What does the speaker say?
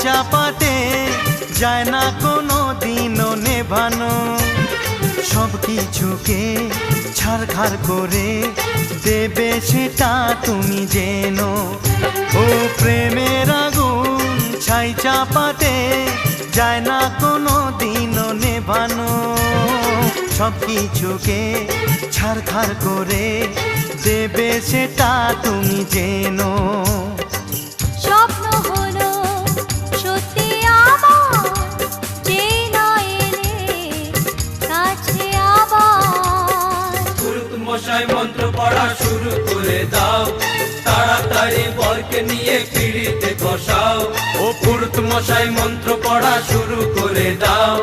চাপাতে যায় না কোনো দিনও নেভানো। সব কিছুকে ছারখার করে দেবে সেটা তুমি জেনো। ও প্রেমের আগুন ছাই চাপাতে যায় না কোনো দিনও নেভানো। সব কিছুকে ছারখার করে দেবে সেটা তুমি জেনো। স্বপ্ন হলো সত্যি আমার, যেই না এলে কাছে আবার। পুরুত মশাই মন্ত্র পড়া শুরু করে দাও, তাড়াতাড়ি বরকে নিয়ে পিড়িতে বসাও। ও পুরুত মশাই মন্ত্র পড়া শুরু করে দাও।